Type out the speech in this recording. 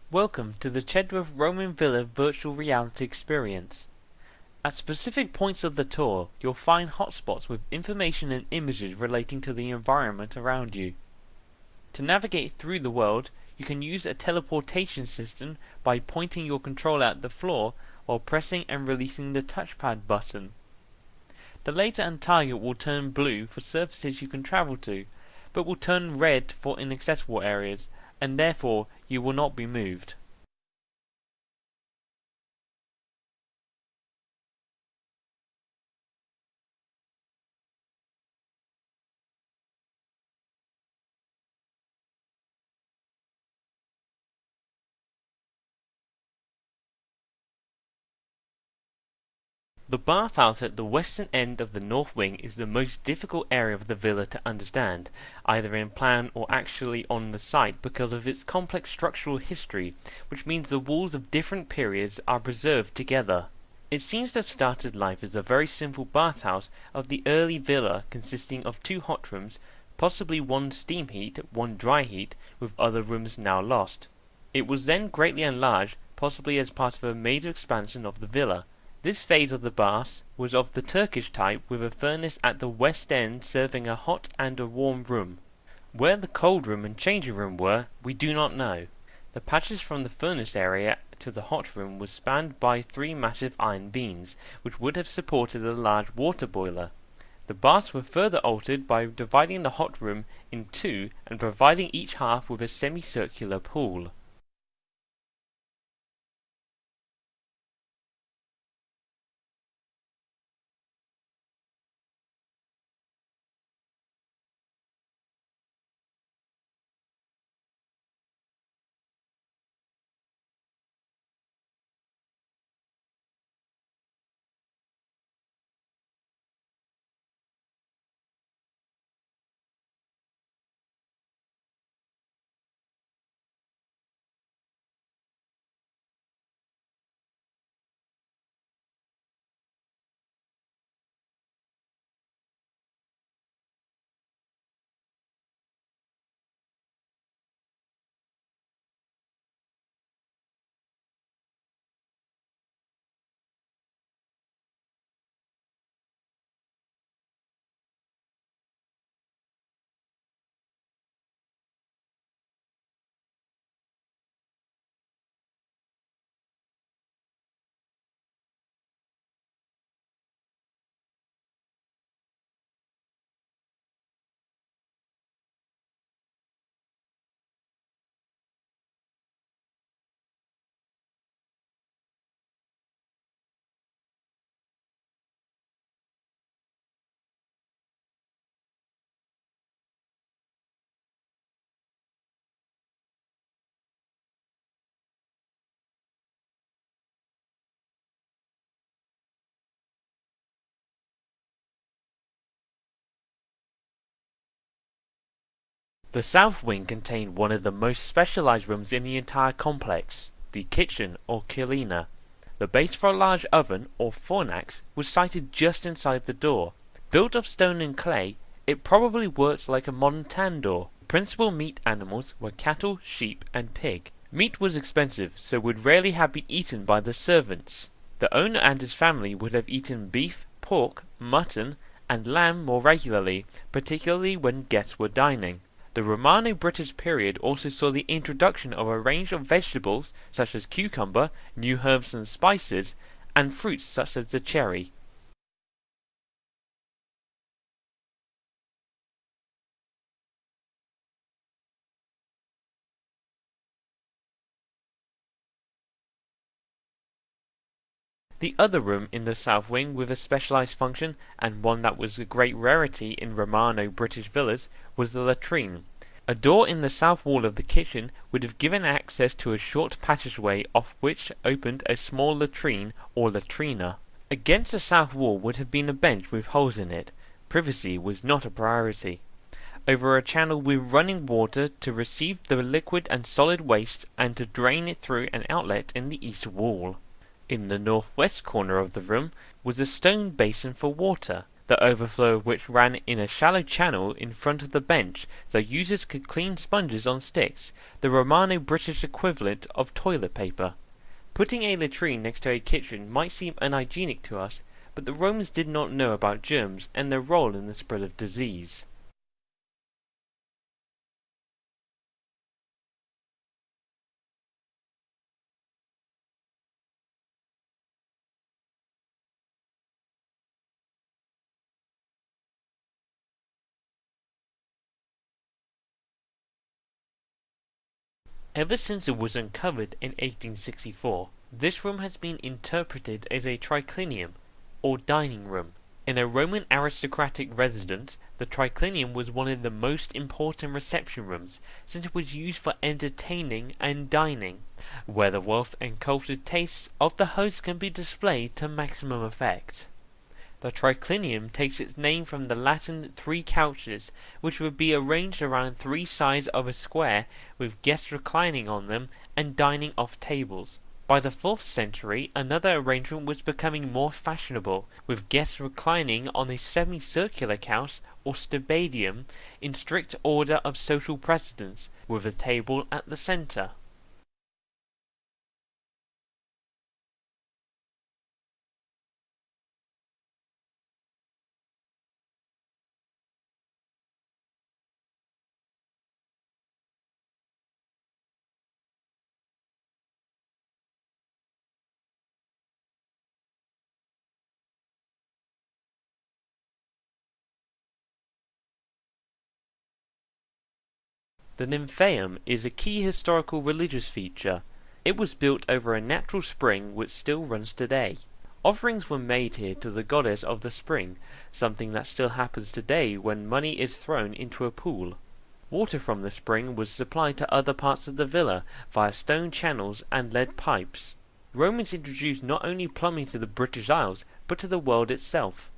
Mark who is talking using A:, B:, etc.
A: Welcome to the Chedworth Roman Villa virtual reality experience. At specific points of the tour, you'll find hotspots with information and images relating to the environment around you. To navigate through the world, you can use a teleportation system by pointing your controller at the floor while pressing and releasing the touchpad button. The laser and target will turn blue for surfaces you can travel to, but will turn red for inaccessible areas, and therefore you will not be moved. The bathhouse at the western end of the north wing is the most difficult area of the villa to understand, either in plan or actually on the site, because of its complex structural history, which means the walls of different periods are preserved together. It seems to have started life as a very simple bathhouse of the early villa consisting of two hot rooms, possibly one steam heat, one dry heat, with other rooms now lost. It was then greatly enlarged, possibly as part of a major expansion of the villa. This phase of the baths was of the Turkish type, with a furnace at the west end serving a hot and a warm room. Where the cold room and changing room were, we do not know. The passage from the furnace area to the hot room was spanned by three massive iron beams, which would have supported a large water boiler. The baths were further altered by dividing the hot room in two and providing each half with a semicircular pool. The south wing contained one of the most specialized rooms in the entire complex, the kitchen or kilina. The base for a large oven, or fornax, was sited just inside the door. Built of stone and clay, it probably worked like a modern tandoor. Principal meat animals were cattle, sheep, and pig. Meat was expensive, so would rarely have been eaten by the servants. The owner and his family would have eaten beef, pork, mutton, and lamb more regularly, particularly when guests were dining. The Romano-British period also saw the introduction of a range of vegetables such as cucumber, new herbs and spices, and fruits such as the cherry. The other room in the south wing with a specialized function, and one that was a great rarity in Romano-British villas, was the latrine. A door in the south wall of the kitchen would have given access to a short passageway off which opened a small latrine or latrina. Against the south wall would have been a bench with holes in it. Privacy was not a priority. Over a channel with running water to receive the liquid and solid waste and to drain it through an outlet in the east wall. In the northwest corner of the room was a stone basin for water. the overflow of which ran in a shallow channel in front of the bench so users could clean sponges on sticks, the Romano-British equivalent of toilet paper. Putting a latrine next to a kitchen might seem unhygienic to us, but the Romans did not know about germs and their role in the spread of disease. Ever since it was uncovered in 1864, this room has been interpreted as a triclinium, or dining room. In a Roman aristocratic residence, the triclinium was one of the most important reception rooms, since it was used for entertaining and dining, where the wealth and cultured tastes of the host can be displayed to maximum effect. The triclinium takes its name from the Latin three couches, which would be arranged around three sides of a square, with guests reclining on them and dining off tables. By the 4th century, another arrangement was becoming more fashionable, with guests reclining on a semicircular couch or stibadium in strict order of social precedence, with a table at the centre. The Nymphaeum is a key historical religious feature. It was built over a natural spring which still runs today. Offerings were made here to the goddess of the spring, something that still happens today when money is thrown into a pool. Water from the spring was supplied to other parts of the villa via stone channels and lead pipes. Romans introduced not only plumbing to the British Isles, but to the world itself.